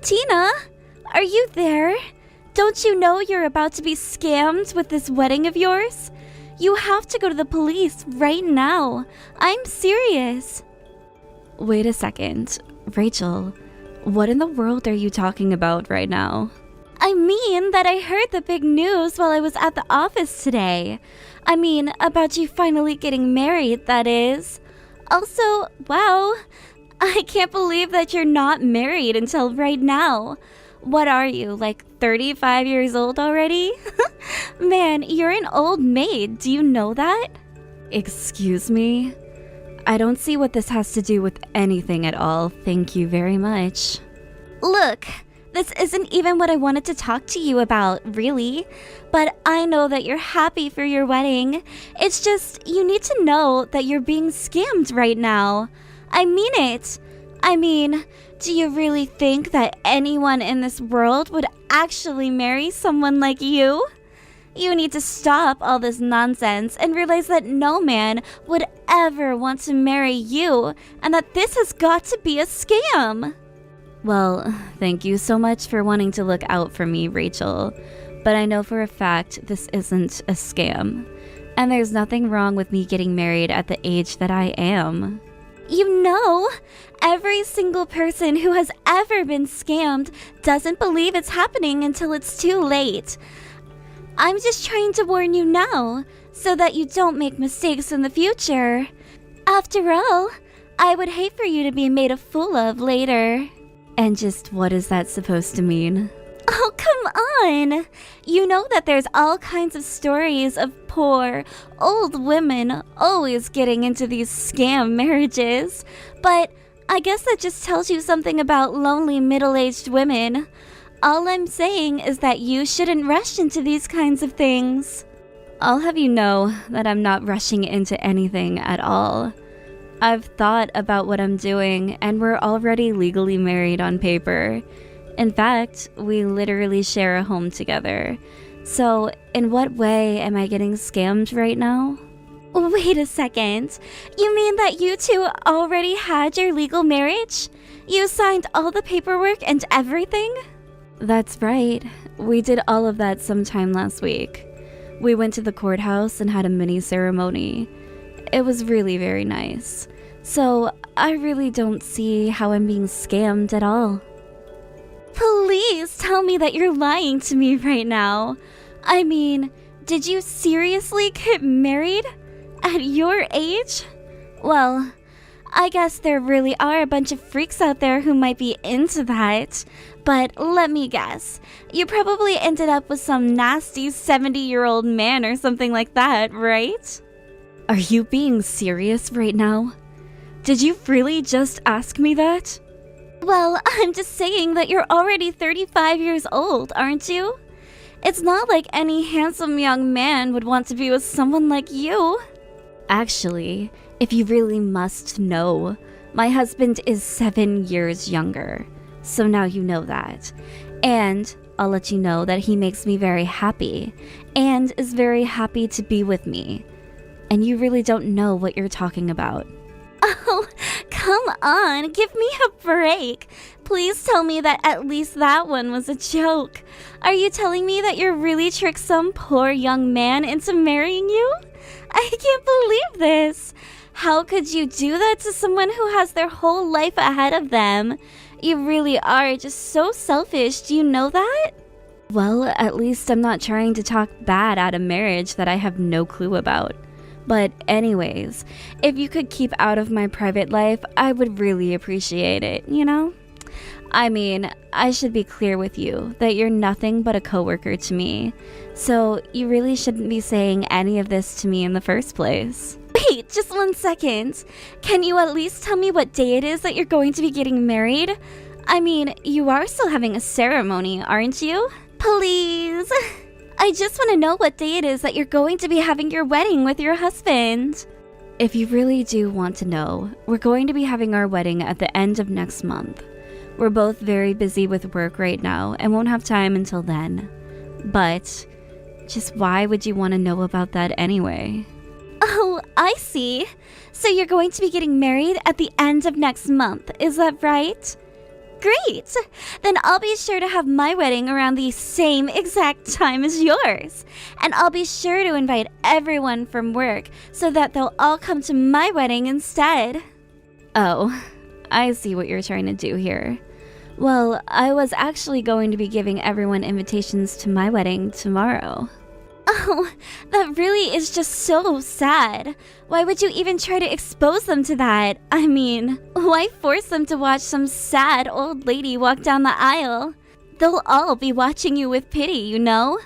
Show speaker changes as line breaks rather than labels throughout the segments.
Tina, are you there? Don't you know you're about to be scammed with this wedding of yours? You have to go to the police right now. I'm serious. Wait a second. Rachel, what in the world are you talking about right now? I mean that I heard the big news while I was at the office today. I mean, about you finally getting married, that is. Also, wow, I can't believe that you're not married until right now. What are you, like 35 years old already? Man, you're an old maid. Do you know that? Excuse me? I don't see what this has to do with anything at all. Thank you very much. Look, this isn't even what I wanted to talk to you about, really. But I know that you're happy for your wedding. It's just, you need to know that you're being scammed right now. I mean it. I mean, do you really think that anyone in this world would actually marry someone like you? You need to stop all this nonsense and realize that no man would ever want to marry you and that this has got to be a scam. Well, thank you so much for wanting to look out for me, Rachel. But I know for a fact this isn't a scam. And there's nothing wrong with me getting married at the age that I am. You know, every single person who has ever been scammed doesn't believe it's happening until it's too late. I'm just trying to warn you now, so that you don't make mistakes in the future. After all, I would hate for you to be made a fool of later. And just what is that supposed to mean? Oh, come on! You know that there's all kinds of stories of poor, old women always getting into these scam marriages. But I guess that just tells you something about lonely middle-aged women. All I'm saying is that you shouldn't rush into these kinds of things. I'll have you know that I'm not rushing into anything at all. I've thought about what I'm doing, and we're already legally married on paper. In fact, we literally share a home together. So, in what way am I getting scammed right now? Wait a second. You mean that you two already had your legal marriage? You signed all the paperwork and everything? That's right. We did all of that sometime last week. We went to the courthouse and had a mini ceremony. It was really very nice. So, I really don't see how I'm being scammed at all. Please tell me that you're lying to me right now. I mean, did you seriously get married? At your age? Well, I guess there really are a bunch of freaks out there who might be into that. But let me guess. You probably ended up with some nasty 70-year-old man or something like that, right? Are you being serious right now? Did you really just ask me that? Well, I'm just saying that you're already 35 years old, aren't you? It's not like any handsome young man would want to be with someone like you. Actually, if you really must know, my husband is 7 years younger. So now you know that. And I'll let you know that he makes me very happy and is very happy to be with me. And you really don't know what you're talking about. Oh, come on, give me a break. Please tell me that at least that one was a joke. Are you telling me that you're really tricked some poor young man into marrying you? I can't believe this. How could you do that to someone who has their whole life ahead of them? You really are just so selfish, do you know that? Well, at least I'm not trying to talk bad at a marriage that I have no clue about. But anyways, if you could keep out of my private life, I would really appreciate it, you know? I mean, I should be clear with you that you're nothing but a coworker to me. So you really shouldn't be saying any of this to me in the first place. Wait, just 1 second. Can you at least tell me what day it is that you're going to be getting married? I mean, you are still having a ceremony, aren't you? Please. I just want to know what day it is that you're going to be having your wedding with your husband. If you really do want to know, we're going to be having our wedding at the end of next month. We're both very busy with work right now and won't have time until then. But just why would you want to know about that anyway? Oh, I see. So you're going to be getting married at the end of next month, is that right? Great! Then I'll be sure to have my wedding around the same exact time as yours. And I'll be sure to invite everyone from work so that they'll all come to my wedding instead. Oh, I see what you're trying to do here. Well, I was actually going to be giving everyone invitations to my wedding tomorrow. Oh, that really is just so sad. Why would you even try to expose them to that? I mean, why force them to watch some sad old lady walk down the aisle? They'll all be watching you with pity, you know?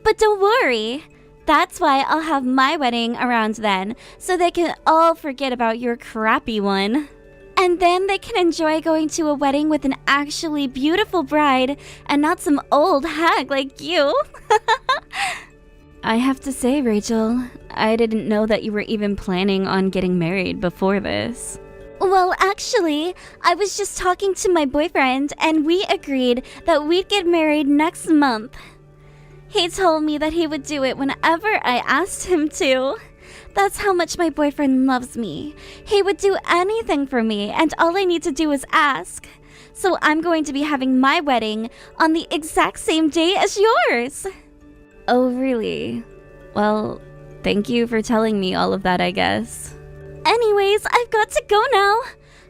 But don't worry. That's why I'll have my wedding around then, so they can all forget about your crappy one. And then they can enjoy going to a wedding with an actually beautiful bride and not some old hag like you. I have to say, Rachel, I didn't know that you were even planning on getting married before this. Well, actually, I was just talking to my boyfriend and we agreed that we'd get married next month. He told me that he would do it whenever I asked him to. That's how much my boyfriend loves me. He would do anything for me, and all I need to do is ask. So I'm going to be having my wedding on the exact same day as yours. Oh, really? Well, thank you for telling me all of that, I guess. Anyways, I've got to go now.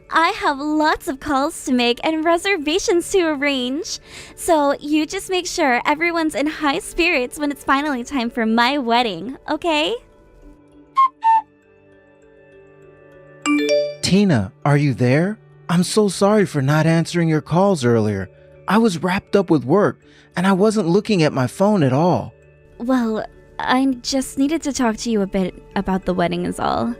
I have lots of calls to make and reservations to arrange. So you just make sure everyone's in high spirits when it's finally time for my wedding, okay?
Tina, are you there? I'm so sorry for not answering your calls earlier. I was wrapped up with work and I wasn't looking at my phone at all.
Well, I just needed to talk to you a bit about the wedding is all.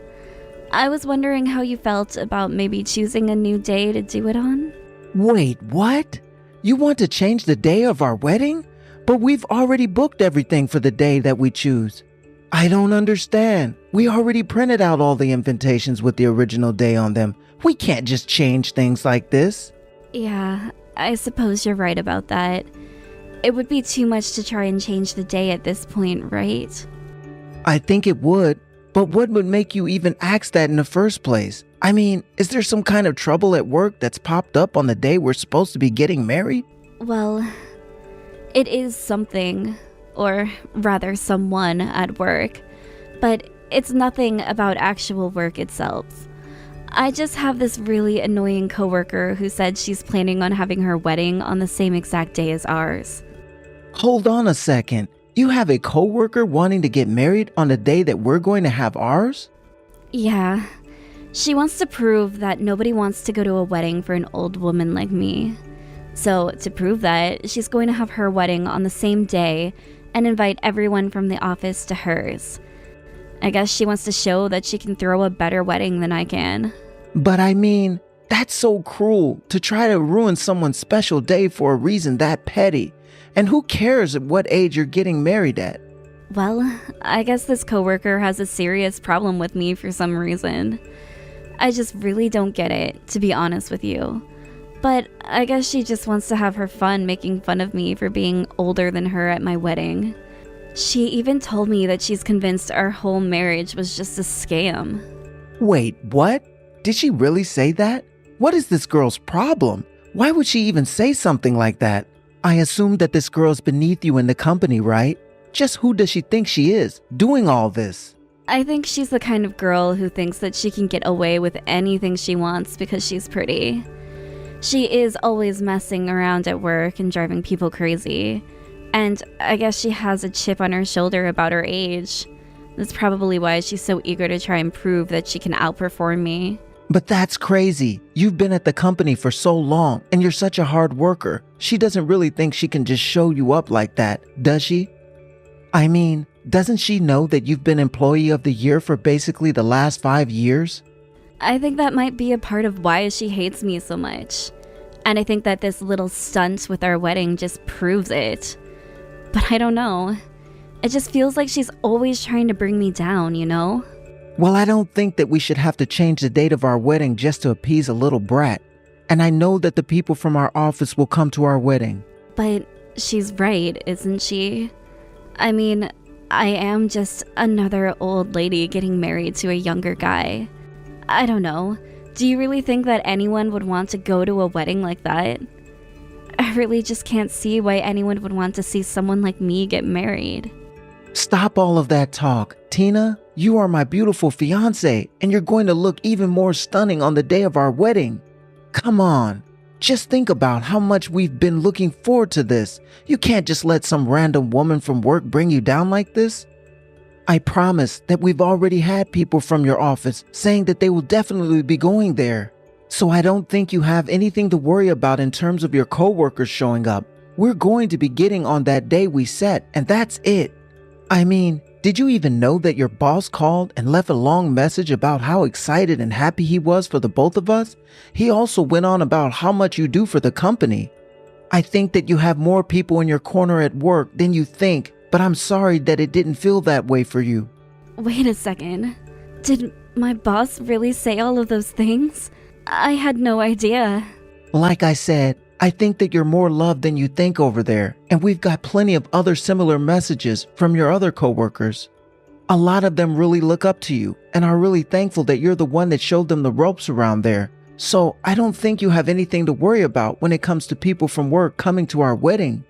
I was wondering how you felt about maybe choosing a new day to do it on.
Wait, what? You want to change the day of our wedding? But we've already booked everything for the day that we choose. I don't understand. We already printed out all the invitations with the original day on them. We can't just change things like this.
Yeah, I suppose you're right about that. It would be too much to try and change the day at this point, right?
I think it would, but what would make you even ask that in the first place? I mean, is there some kind of trouble at work that's popped up on the day we're supposed to be getting married?
Well, it is something, or rather someone at work, but it's nothing about actual work itself. I just have this really annoying coworker who said she's planning on having her wedding on the same exact day as ours.
Hold on a second. You have a coworker wanting to get married on the day that we're going to have ours?
Yeah. She wants to prove that nobody wants to go to a wedding for an old woman like me. So, to prove that, she's going to have her wedding on the same day and invite everyone from the office to hers. I guess she wants to show that she can throw a better wedding than I can.
But I mean, that's so cruel to try to ruin someone's special day for a reason that petty. And who cares at what age you're getting married at?
Well, I guess this coworker has a serious problem with me for some reason. I just really don't get it, to be honest with you. But I guess she just wants to have her fun making fun of me for being older than her at my wedding. She even told me that she's convinced our whole marriage was just a scam.
Wait, what? Did she really say that? What is this girl's problem? Why would she even say something like that? I assume that this girl's beneath you in the company, right? Just who does she think she is, doing all this?
I think she's the kind of girl who thinks that she can get away with anything she wants because she's pretty. She is always messing around at work and driving people crazy. And I guess she has a chip on her shoulder about her age. That's probably why she's so eager to try and prove that she can outperform me.
But that's crazy. You've been at the company for so long and you're such a hard worker. She doesn't really think she can just show you up like that, does she? I mean, doesn't she know that you've been Employee of the Year for basically the last 5 years?
I think that might be a part of why she hates me so much. And I think that this little stunt with our wedding just proves it. But I don't know. It just feels like she's always trying to bring me down, you know?
Well, I don't think that we should have to change the date of our wedding just to appease a little brat. And I know that the people from our office will come to our wedding.
But she's right, isn't she? I mean, I am just another old lady getting married to a younger guy. I don't know. Do you really think that anyone would want to go to a wedding like that? I really just can't see why anyone would want to see someone like me get married.
Stop all of that talk. Tina, you are my beautiful fiancé, and you're going to look even more stunning on the day of our wedding. Come on. Just think about how much we've been looking forward to this. You can't just let some random woman from work bring you down like this. I promise that we've already had people from your office saying that they will definitely be going there. So I don't think you have anything to worry about in terms of your coworkers showing up. We're going to be getting on that day we set, and that's it. I mean, did you even know that your boss called and left a long message about how excited and happy he was for the both of us? He also went on about how much you do for the company. I think that you have more people in your corner at work than you think, but I'm sorry that it didn't feel that way for you.
Wait a second. Did my boss really say all of those things? I had no idea.
Like I said, I think that you're more loved than you think over there, and we've got plenty of other similar messages from your other coworkers. A lot of them really look up to you and are really thankful that you're the one that showed them the ropes around there. So I don't think you have anything to worry about when it comes to people from work coming to our wedding.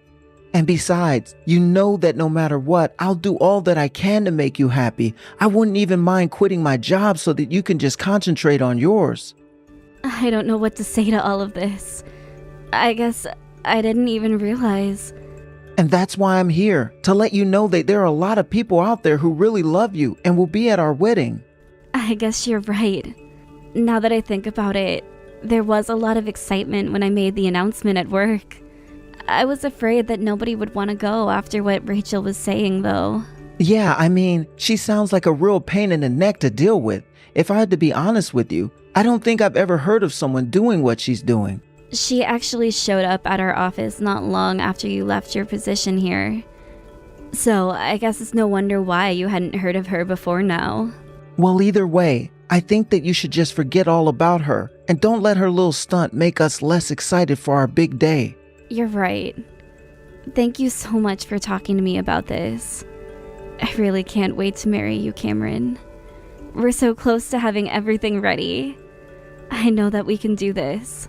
And besides, you know that no matter what, I'll do all that I can to make you happy. I wouldn't even mind quitting my job so that you can just concentrate on yours.
I don't know what to say to all of this. I guess I didn't even realize.
And that's why I'm here, to let you know that there are a lot of people out there who really love you and will be at our wedding.
I guess you're right. Now that I think about it, there was a lot of excitement when I made the announcement at work. I was afraid that nobody would want to go after what Rachel was saying, though.
Yeah, I mean, she sounds like a real pain in the neck to deal with. If I had to be honest with you, I don't think I've ever heard of someone doing what she's doing.
She actually showed up at our office not long after you left your position here. So I guess it's no wonder why you hadn't heard of her before now.
Well, either way, I think that you should just forget all about her and don't let her little stunt make us less excited for our big day.
You're right. Thank you so much for talking to me about this. I really can't wait to marry you, Cameron. We're so close to having everything ready. I know that we can do this.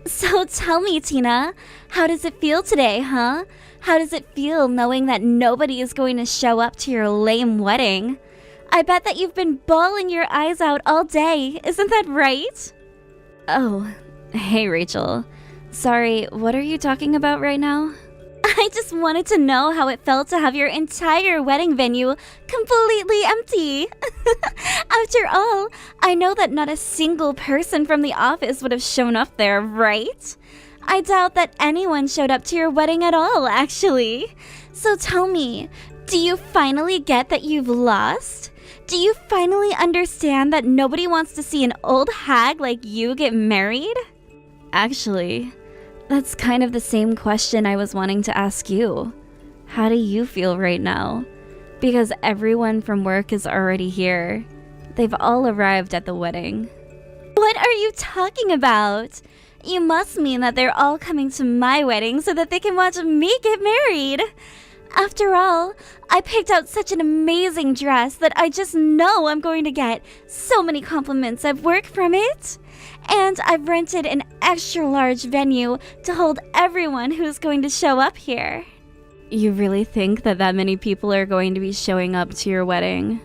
So tell me, Tina, how does it feel today, huh? How does it feel knowing that nobody is going to show up to your lame wedding? I bet that you've been bawling your eyes out all day, isn't that right? Oh, hey Rachel. Sorry, what are you talking about right now? I just wanted to know how it felt to have your entire wedding venue completely empty. After all, I know that not a single person from the office would have shown up there, right? I doubt that anyone showed up to your wedding at all, actually. So tell me, do you finally get that you've lost? Do you finally understand that nobody wants to see an old hag like you get married? Actually, that's kind of the same question I was wanting to ask you. How do you feel right now? Because everyone from work is already here. They've all arrived at the wedding. What are you talking about? You must mean that they're all coming to my wedding so that they can watch me get married. After all, I picked out such an amazing dress that I just know I'm going to get so many compliments at work from it. And I've rented an extra large venue to hold everyone who's going to show up here. You really think that many people are going to be showing up to your wedding?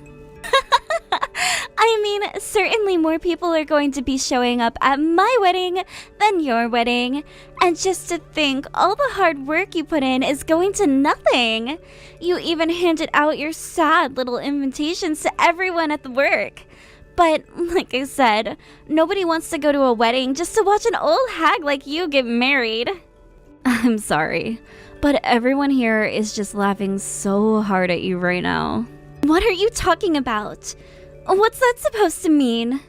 I mean, certainly more people are going to be showing up at my wedding than your wedding. And just to think, all the hard work you put in is going to nothing. You even handed out your sad little invitations to everyone at the work. But, like I said, nobody wants to go to a wedding just to watch an old hag like you get married. I'm sorry, but everyone here is just laughing so hard at you right now. What are you talking about? What's that supposed to mean?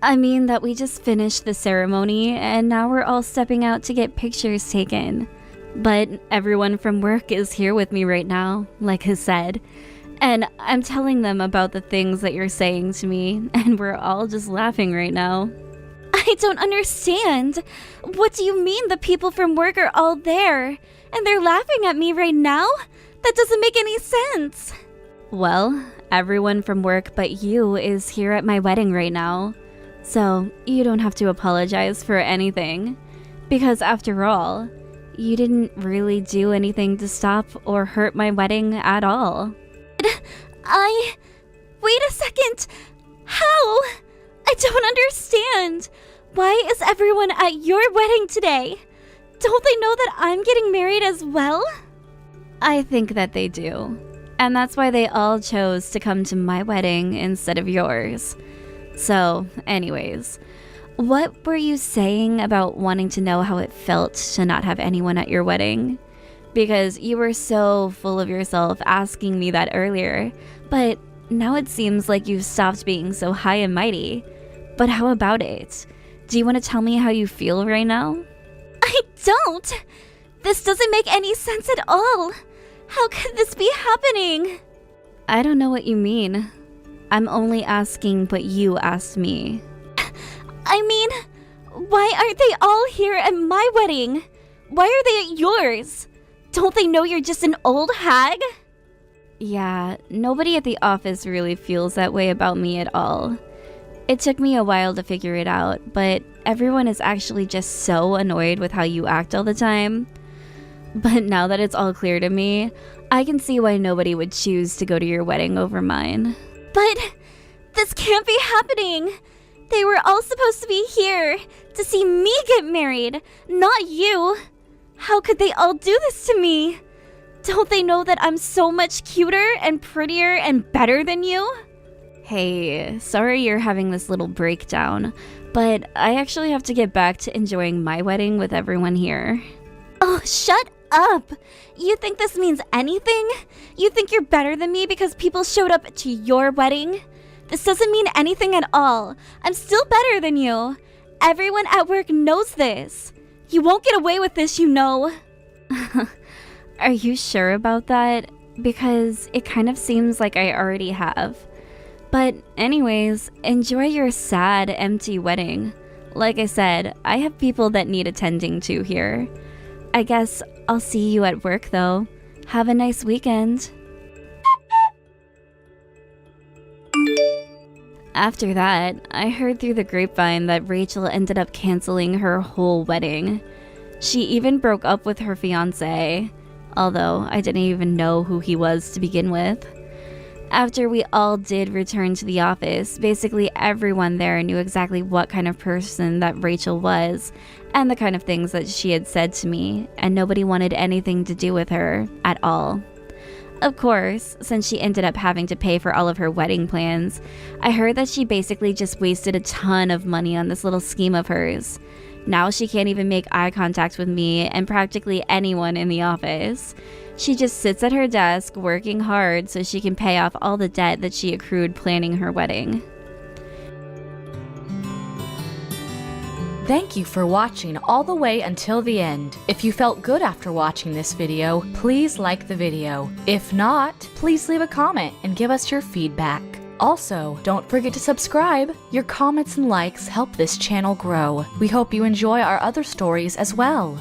I mean that we just finished the ceremony and now we're all stepping out to get pictures taken. But everyone from work is here with me right now, like I said. And I'm telling them about the things that you're saying to me, and we're all just laughing right now. I don't understand. What do you mean the people from work are all there, and they're laughing at me right now? That doesn't make any sense. Well, everyone from work but you is here at my wedding right now. So you don't have to apologize for anything. Because after all, you didn't really do anything to stop or hurt my wedding at all. Wait a second! How? I don't understand! Why is everyone at your wedding today? Don't they know that I'm getting married as well? I think that they do. And that's why they all chose to come to my wedding instead of yours. So, anyways, what were you saying about wanting to know how it felt to not have anyone at your wedding? Because you were so full of yourself asking me that earlier, but now it seems like you've stopped being so high and mighty. But how about it? Do you want to tell me how you feel right now? I don't! This doesn't make any sense at all! How could this be happening? I don't know what you mean. I'm only asking what you asked me. I mean, why aren't they all here at my wedding? Why are they at yours? Don't they know you're just an old hag? Yeah, nobody at the office really feels that way about me at all. It took me a while to figure it out, but everyone is actually just so annoyed with how you act all the time. But now that it's all clear to me, I can see why nobody would choose to go to your wedding over mine. But this can't be happening! They were all supposed to be here to see me get married, not you! How could they all do this to me? Don't they know that I'm so much cuter and prettier and better than you? Hey, sorry you're having this little breakdown, but I actually have to get back to enjoying my wedding with everyone here. Oh, shut up! You think this means anything? You think you're better than me because people showed up to your wedding? This doesn't mean anything at all. I'm still better than you. Everyone at work knows this. You won't get away with this, you know. Are you sure about that? Because it kind of seems like I already have. But anyways, enjoy your sad, empty wedding. Like I said, I have people that need attending to here. I guess I'll see you at work though. Have a nice weekend. After that, I heard through the grapevine that Rachel ended up canceling her whole wedding. She even broke up with her fiancé, although I didn't even know who he was to begin with. After we all did return to the office, basically everyone there knew exactly what kind of person that Rachel was and the kind of things that she had said to me, and nobody wanted anything to do with her at all. Of course, since she ended up having to pay for all of her wedding plans, I heard that she basically just wasted a ton of money on this little scheme of hers. Now she can't even make eye contact with me and practically anyone in the office. She just sits at her desk working hard so she can pay off all the debt that she accrued planning her wedding.
Thank you for watching all the way until the end. If you felt good after watching this video, please like the video. If not, please leave a comment and give us your feedback. Also, don't forget to subscribe. Your comments and likes help this channel grow. We hope you enjoy our other stories as well.